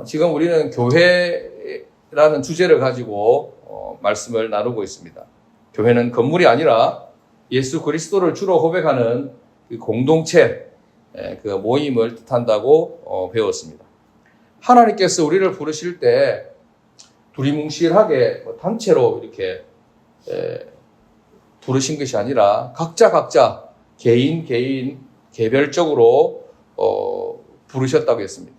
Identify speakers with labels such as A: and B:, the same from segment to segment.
A: 지금 우리는 교회라는 주제를 가지고 말씀을 나누고 있습니다. 교회는 건물이 아니라 예수 그리스도를 주로 고백하는 그 공동체, 그 모임을 뜻한다고 배웠습니다. 하나님께서 우리를 부르실 때 두리뭉실하게 단체로 이렇게 부르신 것이 아니라 각자 개인 개별적으로 부르셨다고 했습니다.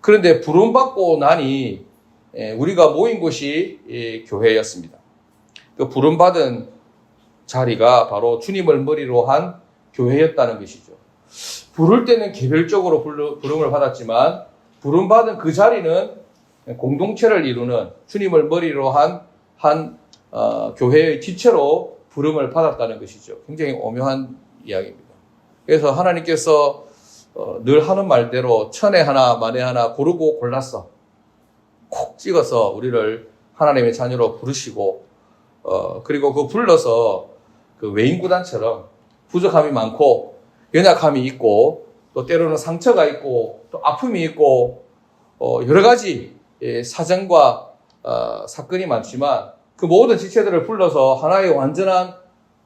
A: 그런데 부름받고 나니 우리가 모인 곳이 교회였습니다. 그 부름받은 자리가 바로 주님을 머리로 한 교회였다는 것이죠. 부를 때는 개별적으로 부름을 받았지만 부름받은 그 자리는 공동체를 이루는 주님을 머리로 한 교회의 지체로 부름을 받았다는 것이죠. 굉장히 오묘한 이야기입니다. 그래서 하나님께서 늘 하는 말대로 천에 하나 만에 하나 고르고 골라서 콕 찍어서 우리를 하나님의 자녀로 부르시고 그리고 그 불러서 그 외인구단처럼 부족함이 많고 연약함이 있고 또 때로는 상처가 있고 또 아픔이 있고 여러 가지 사정과 사건이 많지만 그 모든 지체들을 불러서 하나의 완전한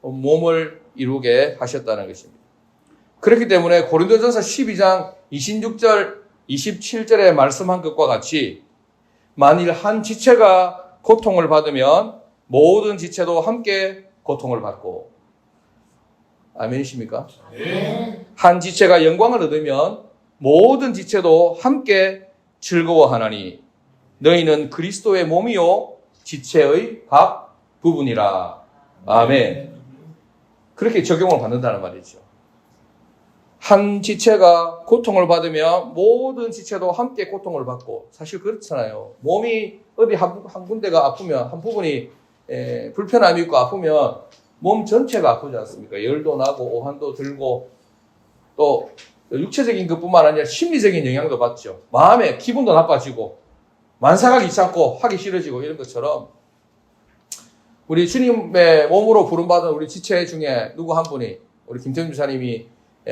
A: 몸을 이루게 하셨다는 것입니다. 그렇기 때문에 고린도전서 12장 26절 27절에 말씀한 것과 같이 만일 한 지체가 고통을 받으면 모든 지체도 함께 고통을 받고, 아멘이십니까? 네. 한 지체가 영광을 얻으면 모든 지체도 함께 즐거워하나니 너희는 그리스도의 몸이요 지체의 각 부분이라. 아멘. 그렇게 적용을 받는다는 말이죠. 한 지체가 고통을 받으면 모든 지체도 함께 고통을 받고, 사실 그렇잖아요. 몸이 어디 한 군데가 아프면, 한 부분이 불편함이 있고 아프면 몸 전체가 아프지 않습니까? 열도 나고 오한도 들고 또 육체적인 것뿐만 아니라 심리적인 영향도 받죠. 마음에 기분도 나빠지고 만사가 귀찮고 하기 싫어지고 이런 것처럼 우리 주님의 몸으로 부름받은 우리 지체 중에 누구 한 분이, 우리 김태훈 주사님이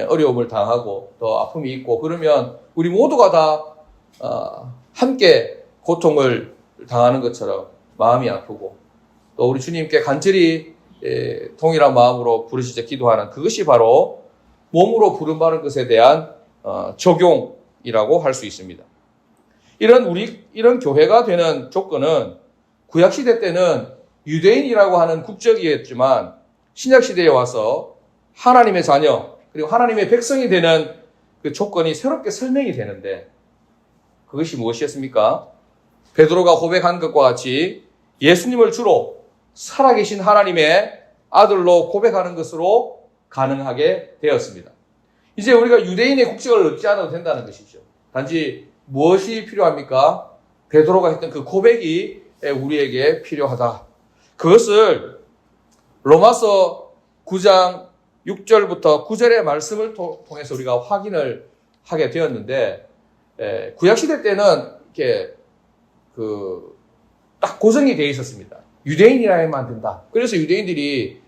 A: 어려움을 당하고 또 아픔이 있고 그러면 우리 모두가 다 함께 고통을 당하는 것처럼 마음이 아프고 또 우리 주님께 간절히 동일한 마음으로 부르시자 기도하는 그것이 바로 몸으로 부름받은 것에 대한 적용이라고 할 수 있습니다. 이런 교회가 되는 조건은 구약시대 때는 유대인이라고 하는 국적이었지만 신약시대에 와서 하나님의 자녀 그리고 하나님의 백성이 되는 그 조건이 새롭게 설명이 되는데 그것이 무엇이었습니까? 베드로가 고백한 것과 같이 예수님을 주로 살아계신 하나님의 아들로 고백하는 것으로 가능하게 되었습니다. 이제 우리가 유대인의 국적을 얻지 않아도 된다는 것이죠. 단지 무엇이 필요합니까? 베드로가 했던 그 고백이 우리에게 필요하다. 그것을 로마서 9장 6절부터 9절의 말씀을 통해서 우리가 확인을 하게 되었는데, 구약시대 때는 이렇게 딱 고정이 되어 있었습니다. 유대인이라야만 된다. 그래서 유대인들이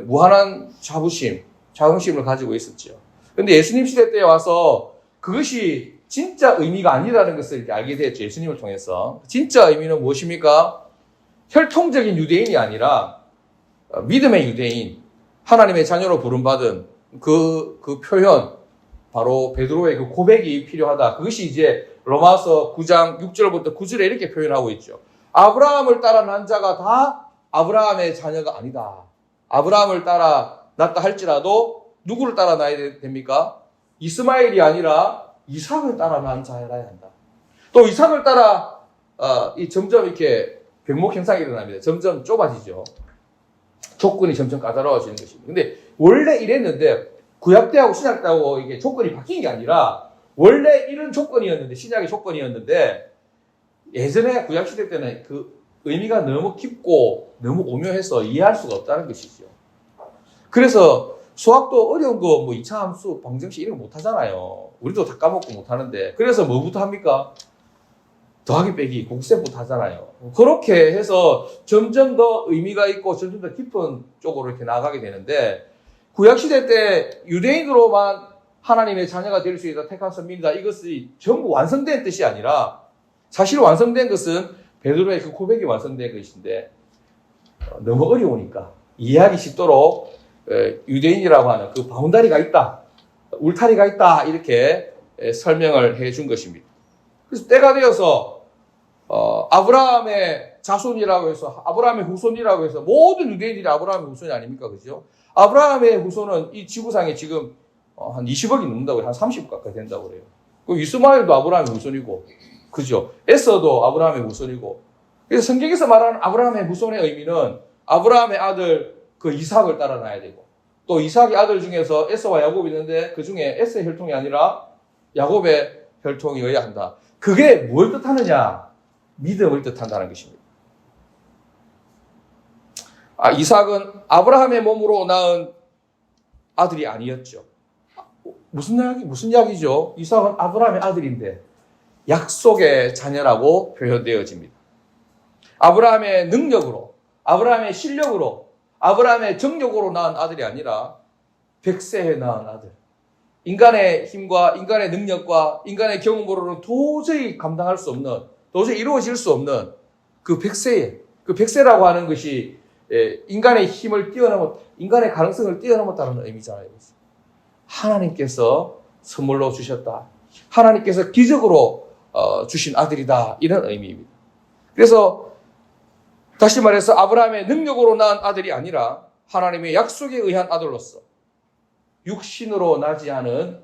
A: 무한한 자긍심을 가지고 있었죠. 그런데 예수님 시대 때에 와서 그것이 진짜 의미가 아니라는 것을 이렇게 알게 되었죠. 예수님을 통해서. 진짜 의미는 무엇입니까? 혈통적인 유대인이 아니라 믿음의 유대인, 하나님의 자녀로 부름받은 그 표현, 바로 베드로의 그 고백이 필요하다. 그것이 이제 로마서 9장 6절부터 9절에 이렇게 표현하고 있죠. 아브라함을 따라 난 자가 다 아브라함의 자녀가 아니다. 아브라함을 따라 났다 할지라도 누구를 따라 나야 됩니까? 이스마엘이 아니라 이삭을 따라 난 자라야 한다. 또 이삭을 따라 점점 이렇게 병목 현상이 일어납니다. 점점 좁아지죠. 조건이 점점 까다로워지는 것입니다. 근데 원래 이랬는데 구약때하고 신약때하고 이게 조건이 바뀐 게 아니라 원래 이런 조건이었는데, 신약의 조건이었는데 예전에 구약시대 때는 그 의미가 너무 깊고 너무 오묘해서 이해할 수가 없다는 것이죠. 그래서 수학도 어려운 거 뭐 2차 함수, 방정식 이런 거 못 하잖아요. 우리도 다 까먹고 못 하는데, 그래서 뭐부터 합니까? 더하기 빼기, 곱셈부터 하잖아요. 그렇게 해서 점점 더 의미가 있고 점점 더 깊은 쪽으로 이렇게 나가게 되는데, 구약시대 때 유대인으로만 하나님의 자녀가 될 수 있다, 택한 선민이다, 이것이 전부 완성된 뜻이 아니라 사실 완성된 것은 베드로의 그 고백이 완성된 것인데 너무 어려우니까 이해하기 쉽도록 유대인이라고 하는 그 바운다리가 있다, 울타리가 있다 이렇게 설명을 해준 것입니다. 그래서 때가 되어서 아브라함의 자손이라고 해서 아브라함의 후손이라고 해서 모든 유대인들이 아브라함의 후손이 아닙니까? 그죠? 아브라함의 후손은 이 지구상에 지금 한 20억이 넘는다고 해요. 한 30억 가까이 된다고 그래요. 그 이스마엘도 아브라함의 후손이고, 그죠? 에서도 아브라함의 후손이고. 그래서 성경에서 말하는 아브라함의 후손의 의미는 아브라함의 아들 그 이삭을 따라놔야 되고, 또 이삭의 아들 중에서 에서와 야곱이 있는데 그 중에 에서의 혈통이 아니라 야곱의 혈통이어야 한다. 그게 뭘 뜻하느냐? 믿음을 뜻한다는 것입니다. 이삭은 아브라함의 몸으로 낳은 아들이 아니었죠. 무슨 이야기죠? 이삭은 아브라함의 아들인데 약속의 자녀라고 표현되어집니다. 아브라함의 능력으로, 아브라함의 실력으로, 아브라함의 정력으로 낳은 아들이 아니라 백세에 낳은 아들. 인간의 힘과 인간의 능력과 인간의 경험으로는 도저히 감당할 수 없는, 도저히 이루어질 수 없는 그 백세라고 하는 것이 인간의 힘을 뛰어넘어, 인간의 가능성을 뛰어넘었다는 의미잖아요. 하나님께서 선물로 주셨다. 하나님께서 기적으로 주신 아들이다. 이런 의미입니다. 그래서 다시 말해서 아브라함의 능력으로 낳은 아들이 아니라 하나님의 약속에 의한 아들로서 육신으로 나지 않은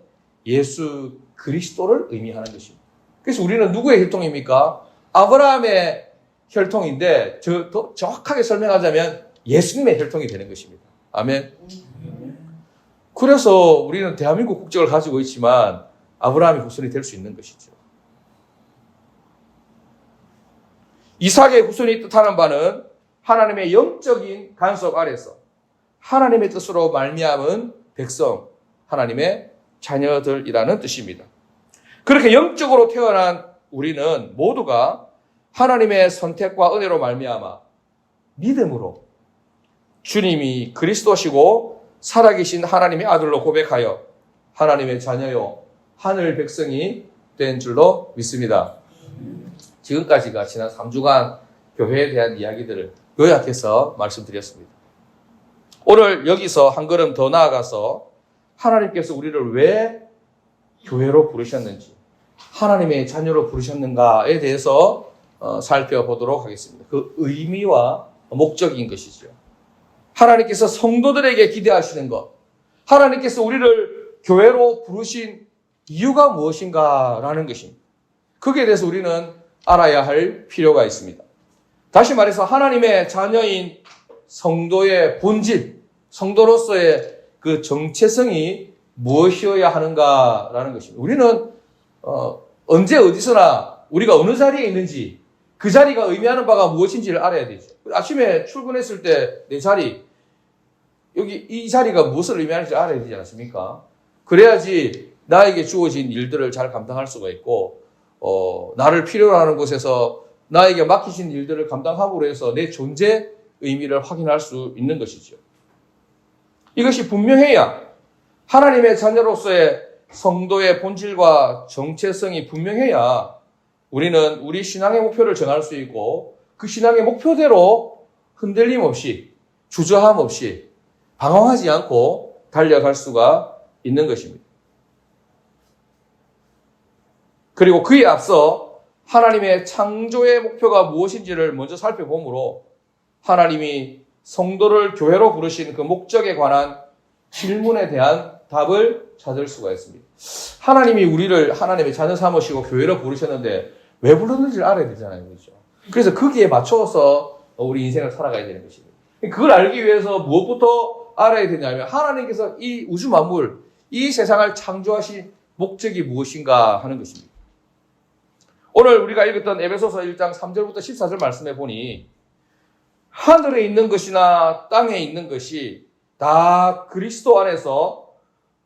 A: 예수 그리스도를 의미하는 것입니다. 그래서 우리는 누구의 혈통입니까? 아브라함의 혈통인데 더 정확하게 설명하자면 예수님의 혈통이 되는 것입니다. 아멘. 그래서 우리는 대한민국 국적을 가지고 있지만 아브라함의 후손이 될 수 있는 것이죠. 이삭의 후손이 뜻하는 바는 하나님의 영적인 간섭 아래서 하나님의 뜻으로 말미암은 백성, 하나님의 자녀들이라는 뜻입니다. 그렇게 영적으로 태어난 우리는 모두가 하나님의 선택과 은혜로 말미암아 믿음으로 주님이 그리스도시고 살아계신 하나님의 아들로 고백하여 하나님의 자녀요 하늘 백성이 된 줄로 믿습니다. 지금까지가 지난 3주간 교회에 대한 이야기들을 요약해서 말씀드렸습니다. 오늘 여기서 한 걸음 더 나아가서 하나님께서 우리를 왜 교회로 부르셨는지, 하나님의 자녀로 부르셨는가에 대해서 살펴보도록 하겠습니다. 그 의미와 목적인 것이죠. 하나님께서 성도들에게 기대하시는 것, 하나님께서 우리를 교회로 부르신 이유가 무엇인가라는 것입니다. 거기에 대해서 우리는 알아야 할 필요가 있습니다. 다시 말해서 하나님의 자녀인 성도의 본질, 성도로서의 그 정체성이 무엇이어야 하는가라는 것입니다. 우리는 언제 어디서나 우리가 어느 자리에 있는지 그 자리가 의미하는 바가 무엇인지를 알아야 되죠. 아침에 출근했을 때 내 자리, 여기 이 자리가 무엇을 의미하는지 알아야 되지 않습니까? 그래야지 나에게 주어진 일들을 잘 감당할 수가 있고 나를 필요로 하는 곳에서 나에게 맡기신 일들을 감당함으로 해서 내 존재 의미를 확인할 수 있는 것이죠. 이것이 분명해야 하나님의 자녀로서의 성도의 본질과 정체성이 분명해야 우리는 우리 신앙의 목표를 정할 수 있고 그 신앙의 목표대로 흔들림 없이 주저함 없이 방황하지 않고 달려갈 수가 있는 것입니다. 그리고 그에 앞서 하나님의 창조의 목표가 무엇인지를 먼저 살펴보므로 하나님이 성도를 교회로 부르신 그 목적에 관한 질문에 대한 답을 찾을 수가 있습니다. 하나님이 우리를 하나님의 자녀 삼으시고 교회로 부르셨는데 왜 불렀는지를 알아야 되잖아요. 그렇죠? 그래서 거기에 맞춰서 우리 인생을 살아가야 되는 것입니다. 그걸 알기 위해서 무엇부터 알아야 되냐면 하나님께서 이 우주 만물, 이 세상을 창조하신 목적이 무엇인가 하는 것입니다. 오늘 우리가 읽었던 에베소서 1장 3절부터 14절 말씀해 보니 하늘에 있는 것이나 땅에 있는 것이 다 그리스도 안에서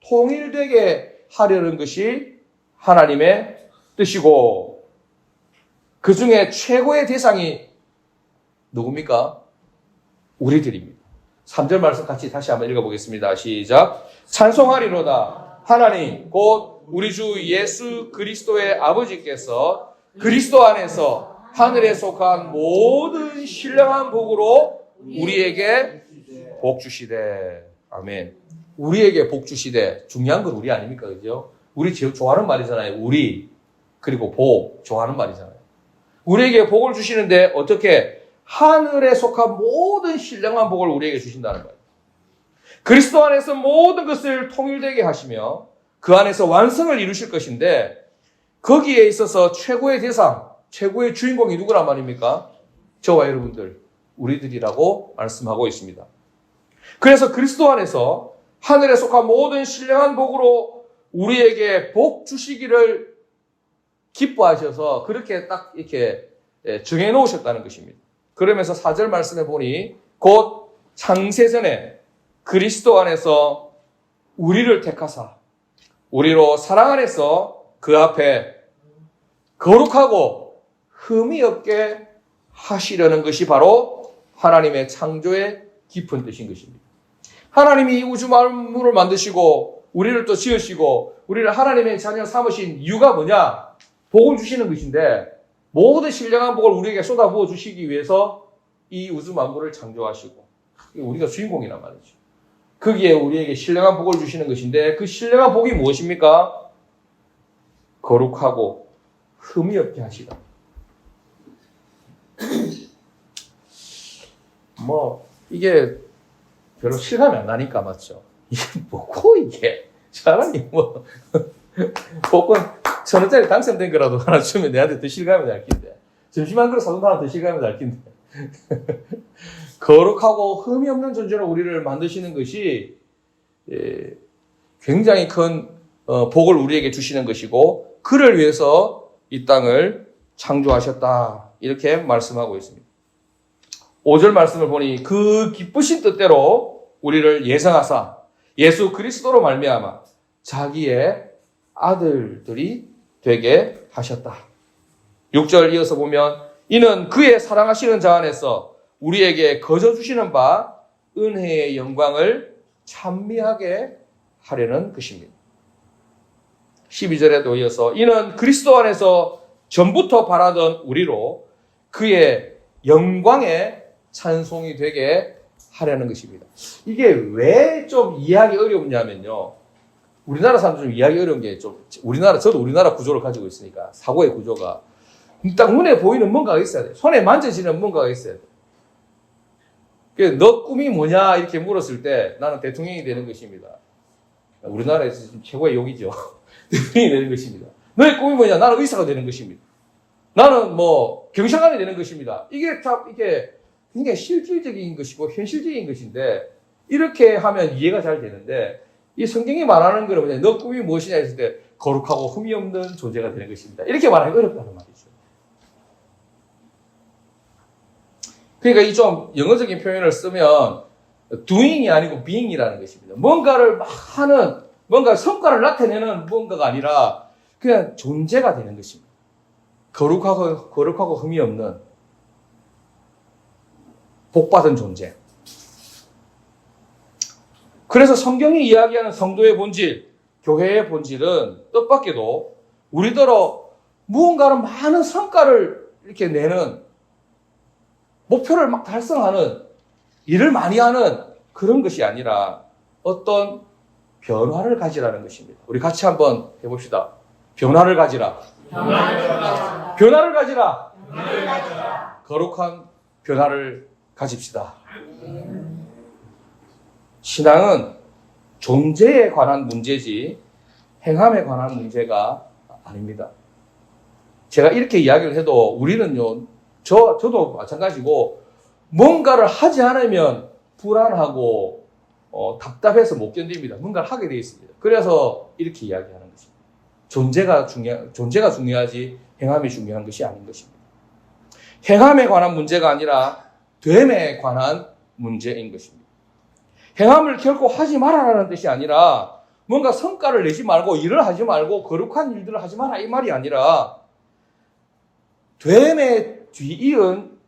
A: 통일되게 하려는 것이 하나님의 뜻이고 그 중에 최고의 대상이 누굽니까? 우리들입니다. 3절 말씀 같이 다시 한번 읽어보겠습니다. 시작. 찬송하리로다. 하나님 곧 우리 주 예수 그리스도의 아버지께서 그리스도 안에서 하늘에 속한 모든 신령한 복으로 우리에게 복 주시되. 아멘. 우리에게 복 주시되. 중요한 건 우리 아닙니까? 그죠? 우리 제일 좋아하는 말이잖아요. 우리. 그리고 복. 좋아하는 말이잖아요. 우리에게 복을 주시는데 어떻게? 하늘에 속한 모든 신령한 복을 우리에게 주신다는 거예요. 그리스도 안에서 모든 것을 통일되게 하시며 그 안에서 완성을 이루실 것인데 거기에 있어서 최고의 대상, 최고의 주인공이 누구란 말입니까? 저와 여러분들, 우리들이라고 말씀하고 있습니다. 그래서 그리스도 안에서 하늘에 속한 모든 신령한 복으로 우리에게 복 주시기를 기뻐하셔서 그렇게 딱 이렇게 정해 놓으셨다는 것입니다. 그러면서 4절 말씀에 보니 곧 창세전에 그리스도 안에서 우리를 택하사 우리로 사랑 안에서 그 앞에 거룩하고 흠이 없게 하시려는 것이 바로 하나님의 창조의 깊은 뜻인 것입니다. 하나님이 이 우주 만물을 만드시고 우리를 또 지으시고 우리를 하나님의 자녀 삼으신 이유가 뭐냐? 복을 주시는 것인데 모든 신령한 복을 우리에게 쏟아부어 주시기 위해서 이 우주 만물을 창조하시고 우리가 주인공이란 말이죠. 거기에 우리에게 신령한 복을 주시는 것인데 그 신령한 복이 무엇입니까? 거룩하고 흠이 없게 하시다. 이게 별로 실감이 안 나니까 맞죠? 이게 뭐고 이게? 차라리 복권 1,000원짜리 당첨된 거라도 하나 주면 내한테 더 실감이 날 텐데. 점심 한 그릇 사돈 하나 더 실감이 날 텐데. 거룩하고 흠이 없는 존재로 우리를 만드시는 것이 굉장히 큰 복을 우리에게 주시는 것이고 그를 위해서 이 땅을 창조하셨다. 이렇게 말씀하고 있습니다. 5절 말씀을 보니 그 기쁘신 뜻대로 우리를 예정하사 예수 그리스도로 말미암아 자기의 아들들이 되게 하셨다. 6절 이어서 보면 이는 그의 사랑하시는 자 안에서 우리에게 거저 주시는 바 은혜의 영광을 찬미하게 하려는 것입니다. 12절에도 이어서 이는 그리스도 안에서 전부터 바라던 우리로 그의 영광의 찬송이 되게 하려는 것입니다. 이게 왜 좀 이해하기 어렵냐면요. 우리나라 사람들 좀 이해하기 어려운 게 좀 저도 우리나라 구조를 가지고 있으니까 사고의 구조가 딱 눈에 보이는 뭔가가 있어야 돼. 손에 만져지는 뭔가가 있어야 돼. 너 꿈이 뭐냐 이렇게 물었을 때 나는 대통령이 되는 것입니다. 우리나라에서 지금 최고의 욕이죠. 대통령이 되는 것입니다. 너의 꿈이 뭐냐? 나는 의사가 되는 것입니다. 나는 경찰관이 되는 것입니다. 이게 굉장히 실질적인 것이고 현실적인 것인데 이렇게 하면 이해가 잘 되는데 이 성경이 말하는 거는 뭐냐? 너 꿈이 무엇이냐 했을 때 거룩하고 흠이 없는 존재가 되는 것입니다. 이렇게 말하기 어렵다는 말이죠. 그러니까 이 좀 영어적인 표현을 쓰면 doing이 아니고 being이라는 것입니다. 뭔가를 막 하는, 뭔가 성과를 나타내는 뭔가가 아니라 그냥 존재가 되는 것입니다. 거룩하고 흠이 없는 복받은 존재. 그래서 성경이 이야기하는 성도의 본질, 교회의 본질은 뜻밖에도 우리더러 무언가를 많은 성과를 이렇게 내는 목표를 막 달성하는 일을 많이 하는 그런 것이 아니라 어떤 변화를 가지라는 것입니다. 우리 같이 한번 해봅시다. 변화를 가지라. 변화를 가지라. 거룩한 변화를 가집시다. 신앙은 존재에 관한 문제지 행함에 관한 문제가 아닙니다. 제가 이렇게 이야기를 해도 우리는요, 저도 마찬가지고 뭔가를 하지 않으면 불안하고 답답해서 못 견딥니다. 뭔가를 하게 되어 있습니다. 그래서 이렇게 이야기하는 것입니다. 존재가 중요하지 행함이 중요한 것이 아닌 것입니다. 행함에 관한 문제가 아니라 됨에 관한 문제인 것입니다. 행함을 결코 하지 말아라는 뜻이 아니라 뭔가 성과를 내지 말고 일을 하지 말고 거룩한 일들을 하지 마라 이 말이 아니라 됨에 뒤이은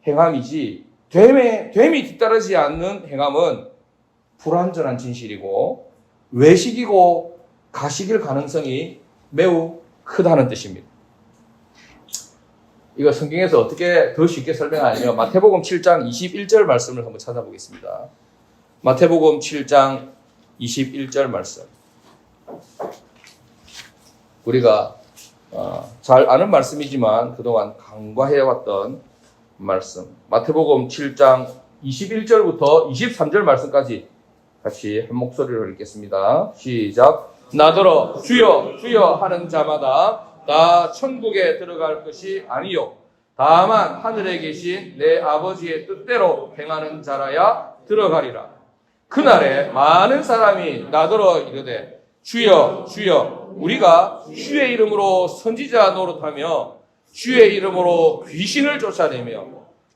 A: 행함이지 됨이 뒤따르지 않는 행함은 불완전한 진실이고 외식이고 가식일 가능성이 매우 크다는 뜻입니다. 이거 성경에서 어떻게 더 쉽게 설명하냐면 마태복음 7장 21절 말씀을 한번 찾아보겠습니다. 마태복음 7장 21절 말씀. 우리가 잘 아는 말씀이지만 그동안 간과해왔던 말씀. 마태복음 7장 21절부터 23절 말씀까지 같이 한 목소리로 읽겠습니다. 시작. 나더러 주여 주여 하는 자마다 다 천국에 들어갈 것이 아니요 다만 하늘에 계신 내 아버지의 뜻대로 행하는 자라야 들어가리라. 그날에 많은 사람이 나더러 이르되 주여 주여 우리가 주의 이름으로 선지자 노릇하며 주의 이름으로 귀신을 쫓아내며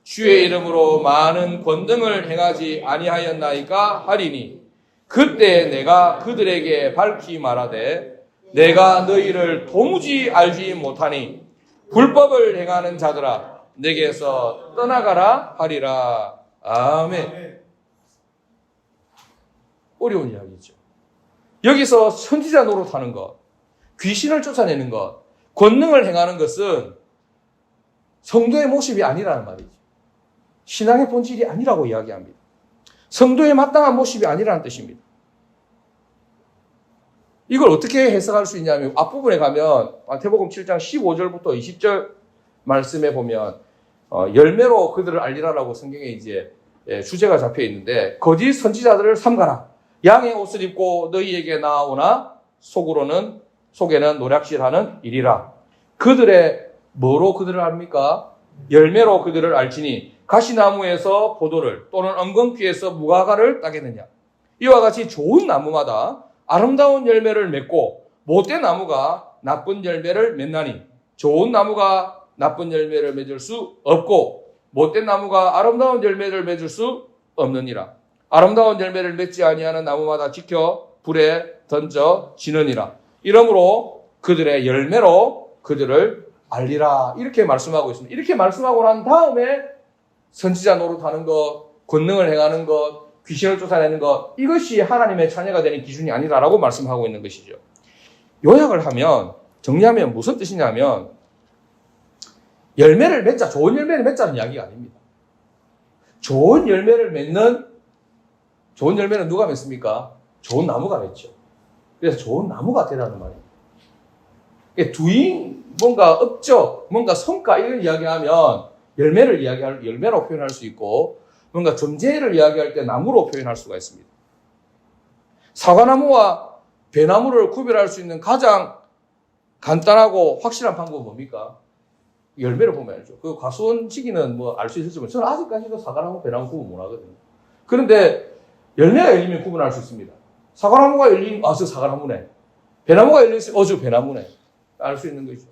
A: 주의 이름으로 많은 권능을 행하지 아니하였나이까 하리니 그때 내가 그들에게 밝히 말하되 내가 너희를 도무지 알지 못하니 불법을 행하는 자들아 내게서 떠나가라 하리라. 아멘. 어려운 이야기죠. 여기서 선지자 노릇하는 것, 귀신을 쫓아내는 것, 권능을 행하는 것은 성도의 모습이 아니라는 말이죠. 신앙의 본질이 아니라고 이야기합니다. 성도의 마땅한 모습이 아니라는 뜻입니다. 이걸 어떻게 해석할 수 있냐면 앞부분에 가면 마태복음 7장 15절부터 20절 말씀에 보면 열매로 그들을 알리라라고 성경에 이제 주제가 잡혀 있는데 거짓 선지자들을 삼가라. 양의 옷을 입고 너희에게 나아오나 속에는 노략질하는 일이라. 그들의 뭐로 그들을 압니까? 열매로 그들을 알지니 가시나무에서 포도를 또는 엉겅퀴에서 무화과를 따겠느냐. 이와 같이 좋은 나무마다 아름다운 열매를 맺고 못된 나무가 나쁜 열매를 맺나니 좋은 나무가 나쁜 열매를 맺을 수 없고 못된 나무가 아름다운 열매를 맺을 수 없느니라. 아름다운 열매를 맺지 아니하는 나무마다 지켜 불에 던져지느니라. 이러므로 그들의 열매로 그들을 알리라. 이렇게 말씀하고 있습니다. 이렇게 말씀하고 난 다음에 선지자 노릇하는 것, 권능을 행하는 것, 귀신을 쫓아내는 것, 이것이 하나님의 자녀가 되는 기준이 아니라라고 말씀하고 있는 것이죠. 요약을 하면, 정리하면 무슨 뜻이냐면 열매를 맺자, 좋은 열매를 맺자는 이야기가 아닙니다. 좋은 열매는 누가 맺습니까? 좋은 나무가 맺죠. 그래서 좋은 나무가 되라는 말이에요. 두인, 뭔가 업적, 뭔가 성과 이런 이야기하면 열매로 표현할 수 있고 뭔가 존재를 이야기할 때 나무로 표현할 수가 있습니다. 사과나무와 배나무를 구별할 수 있는 가장 간단하고 확실한 방법은 뭡니까? 열매를 보면 알죠. 그 과수원 시기는 뭐 알 수 있을지만 저는 아직까지도 사과나무, 배나무 구분 못 하거든요. 그런데 열매가 열리면 구분할 수 있습니다. 사과나무가 열리면 저 사과나무네. 배나무가 열리면 저 배나무네. 알 수 있는 거죠.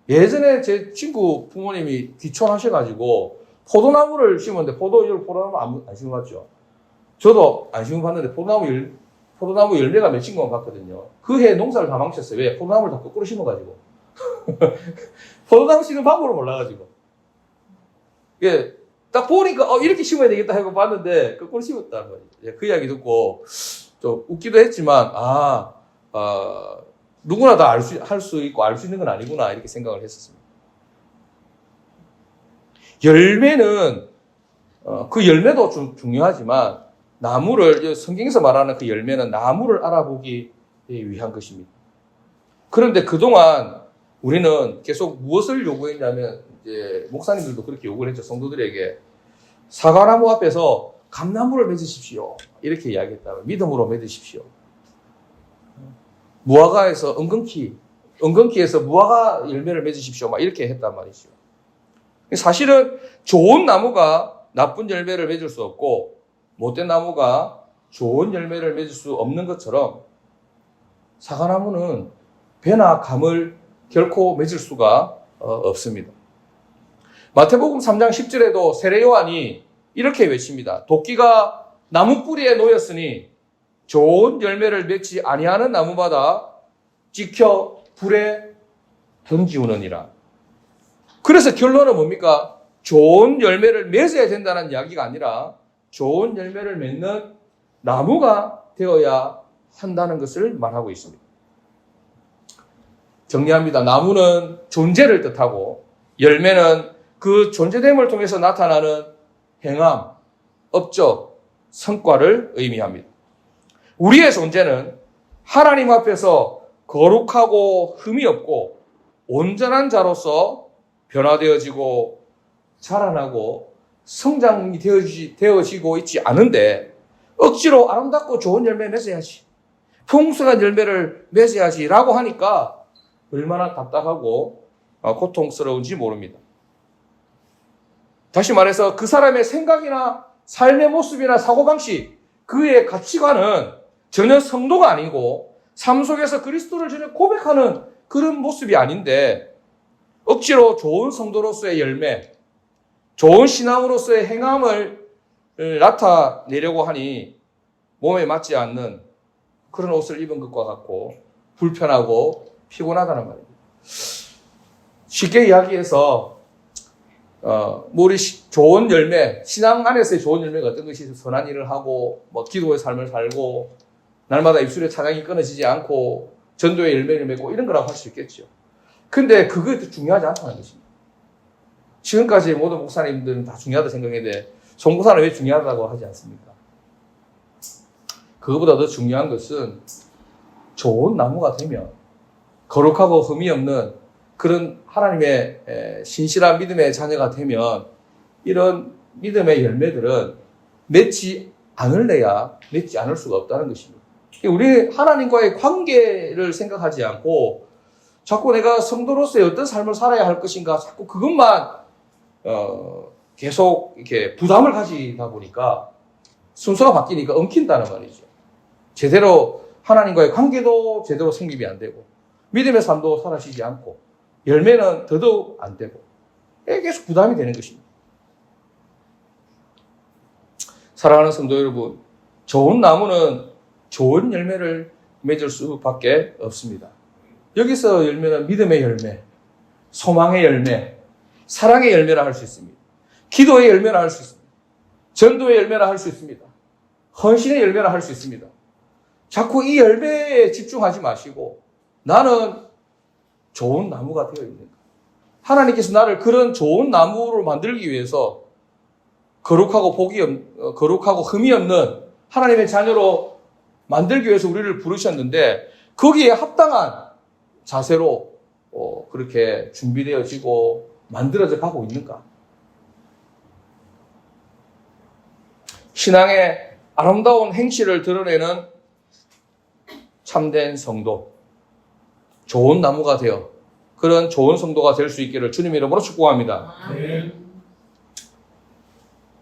A: 예전에 제 친구 부모님이 귀촌하셔가지고 포도나무를 심었는데 포도나무 안 심어봤죠. 저도 안 심어봤는데 포도나무 열매가 맺힌 건 같거든요. 그 해 농사를 다 망쳤어요. 왜? 포도나무를 다 거꾸로 심어가지고. 포도나무 심는 방법을 몰라가지고. 이게 딱 보니까 이렇게 심어야 되겠다 하고 봤는데 거꾸로 심었다는 거죠. 그 이야기 듣고 좀 웃기도 했지만 누구나 다 할 수 있고 알 수 있는 건 아니구나 이렇게 생각을 했었습니다. 열매는 그 열매도 좀 중요하지만 나무를 성경에서 말하는 그 열매는 나무를 알아보기 위한 것입니다. 그런데 그동안 우리는 계속 무엇을 요구했냐면 이제 목사님들도 그렇게 요구를 했죠. 성도들에게 사과나무 앞에서 감나무를 맺으십시오. 이렇게 이야기했다면 믿음으로 맺으십시오. 무화과에서 엉겅퀴에서 무화과 열매를 맺으십시오. 막 이렇게 했단 말이죠. 사실은 좋은 나무가 나쁜 열매를 맺을 수 없고 못된 나무가 좋은 열매를 맺을 수 없는 것처럼 사과나무는 배나 감을 결코 맺을 수가 없습니다. 마태복음 3장 10절에도 세례 요한이 이렇게 외칩니다. 도끼가 나무 뿌리에 놓였으니 좋은 열매를 맺지 아니하는 나무마다 찍혀 불에 던지우느니라. 그래서 결론은 뭡니까? 좋은 열매를 맺어야 된다는 이야기가 아니라 좋은 열매를 맺는 나무가 되어야 한다는 것을 말하고 있습니다. 정리합니다. 나무는 존재를 뜻하고 열매는 그 존재됨을 통해서 나타나는 행함, 업적, 성과를 의미합니다. 우리의 존재는 하나님 앞에서 거룩하고 흠이 없고 온전한 자로서 변화되어지고 자라나고 성장이 되어지고 있지 않은데 억지로 아름답고 좋은 열매 맺어야지, 풍성한 열매를 맺어야지 라고 하니까 얼마나 답답하고 고통스러운지 모릅니다. 다시 말해서 그 사람의 생각이나 삶의 모습이나 사고방식, 그의 가치관은 전혀 성도가 아니고 삶 속에서 그리스도를 전혀 고백하는 그런 모습이 아닌데 억지로 좋은 성도로서의 열매, 좋은 신앙으로서의 행함을 나타내려고 하니 몸에 맞지 않는 그런 옷을 입은 것과 같고 불편하고 피곤하다는 말입니다. 쉽게 이야기해서 우리 좋은 열매, 신앙 안에서의 좋은 열매가 어떤 것이 선한 일을 하고 기도의 삶을 살고 날마다 입술에 차장이 끊어지지 않고 전도의 열매를 맺고 이런 거라고 할 수 있겠죠. 근데 그게 중요하지 않다는 것입니다. 지금까지 모든 목사님들은 다 중요하다고 생각했는데 송구사는 왜 중요하다고 하지 않습니까? 그거보다 더 중요한 것은 좋은 나무가 되면 거룩하고 흠이 없는 그런 하나님의 신실한 믿음의 자녀가 되면 이런 믿음의 열매들은 맺지 않을래야 맺지 않을 수가 없다는 것입니다. 우리 하나님과의 관계를 생각하지 않고 자꾸 내가 성도로서의 어떤 삶을 살아야 할 것인가 자꾸 그것만 계속 이렇게 부담을 가지다 보니까 순서가 바뀌니까 엉킨다는 말이죠. 제대로 하나님과의 관계도 제대로 성립이 안 되고 믿음의 삶도 살아지지 않고 열매는 더더욱 안 되고 계속 부담이 되는 것입니다. 사랑하는 성도 여러분, 좋은 나무는 좋은 열매를 맺을 수밖에 없습니다. 여기서 열매는 믿음의 열매, 소망의 열매, 사랑의 열매라 할 수 있습니다. 기도의 열매라 할 수 있습니다. 전도의 열매라 할 수 있습니다. 헌신의 열매라 할 수 있습니다. 자꾸 이 열매에 집중하지 마시고 나는 좋은 나무가 되어 있는가? 하나님께서 나를 그런 좋은 나무로 만들기 위해서 거룩하고 흠이 없는 하나님의 자녀로 만들기 위해서 우리를 부르셨는데 거기에 합당한 자세로 그렇게 준비되어지고 만들어져 가고 있는가? 신앙의 아름다운 행실을 드러내는 참된 성도, 좋은 나무가 되어 그런 좋은 성도가 될 수 있기를 주님의 이름으로 축복합니다.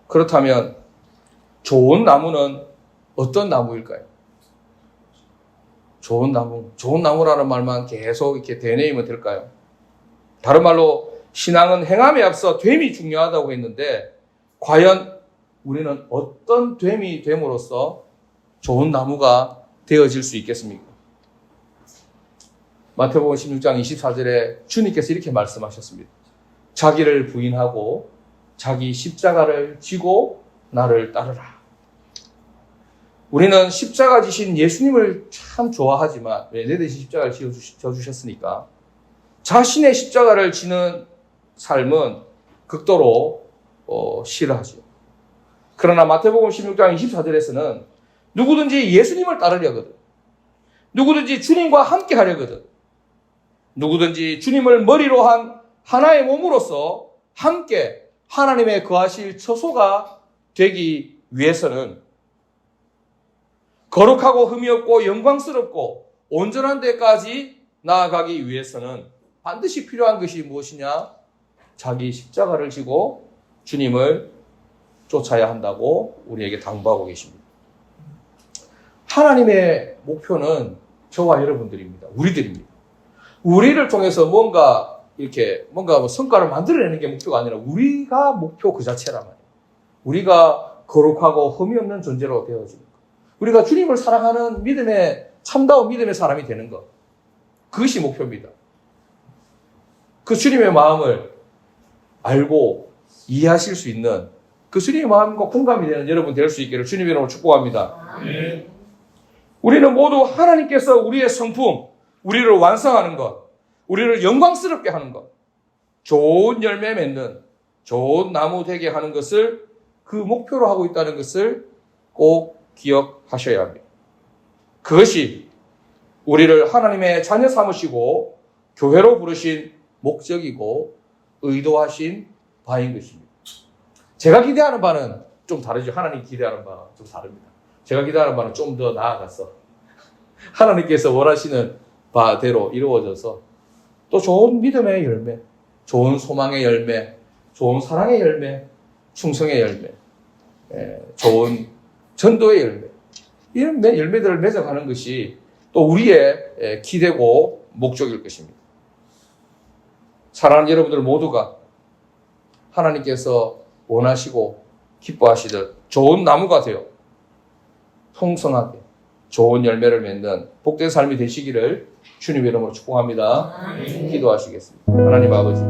A: 그렇다면 좋은 나무는 어떤 나무일까요? 좋은 나무라는 말만 계속 이렇게 되뇌이면 될까요? 다른 말로 신앙은 행함에 앞서 됨이 중요하다고 했는데 과연 우리는 어떤 됨이 됨으로써 좋은 나무가 되어질 수 있겠습니까? 마태복음 16장 24절에 주님께서 이렇게 말씀하셨습니다. 자기를 부인하고 자기 십자가를 지고 나를 따르라. 우리는 십자가 지신 예수님을 참 좋아하지만 왜 내 대신 십자가를 져주셨으니까 자신의 십자가를 지는 삶은 극도로 싫어하죠. 그러나 마태복음 16장 24절에서는 누구든지 예수님을 따르려거든, 누구든지 주님과 함께 하려거든, 누구든지 주님을 머리로 한 하나의 몸으로서 함께 하나님의 거하실 처소가 되기 위해서는 거룩하고 흠이 없고 영광스럽고 온전한 데까지 나아가기 위해서는 반드시 필요한 것이 무엇이냐? 자기 십자가를 지고 주님을 쫓아야 한다고 우리에게 당부하고 계십니다. 하나님의 목표는 저와 여러분들입니다. 우리들입니다. 우리를 통해서 뭔가 성과를 만들어내는 게 목표가 아니라 우리가 목표 그 자체란 말이에요. 우리가 거룩하고 흠이 없는 존재로 되어지는 것. 우리가 주님을 사랑하는 참다운 믿음의 사람이 되는 것. 그것이 목표입니다. 그 주님의 마음을 알고 이해하실 수 있는 그 주님의 마음과 공감이 되는 여러분 될 수 있기를 주님의 이름으로 축복합니다. 네. 우리는 모두 하나님께서 우리의 성품, 우리를 완성하는 것, 우리를 영광스럽게 하는 것, 좋은 열매 맺는 좋은 나무 되게 하는 것을 그 목표로 하고 있다는 것을 꼭 기억하셔야 합니다. 그것이 우리를 하나님의 자녀 삼으시고 교회로 부르신 목적이고 의도하신 바인 것입니다. 제가 기대하는 바는 좀 다르죠. 하나님 기대하는 바가 좀 다릅니다. 제가 기대하는 바는 좀 더 나아가서 하나님께서 원하시는 바대로 이루어져서 또 좋은 믿음의 열매, 좋은 소망의 열매, 좋은 사랑의 열매, 충성의 열매, 좋은 전도의 열매, 이런 열매들을 맺어가는 것이 또 우리의 기대고 목적일 것입니다. 사랑하는 여러분들 모두가 하나님께서 원하시고 기뻐하시듯 좋은 나무가 되어 풍성하게 좋은 열매를 맺는 복된 삶이 되시기를 주님의 이름으로 축복합니다. 기도하시겠습니다. 하나님 아버지,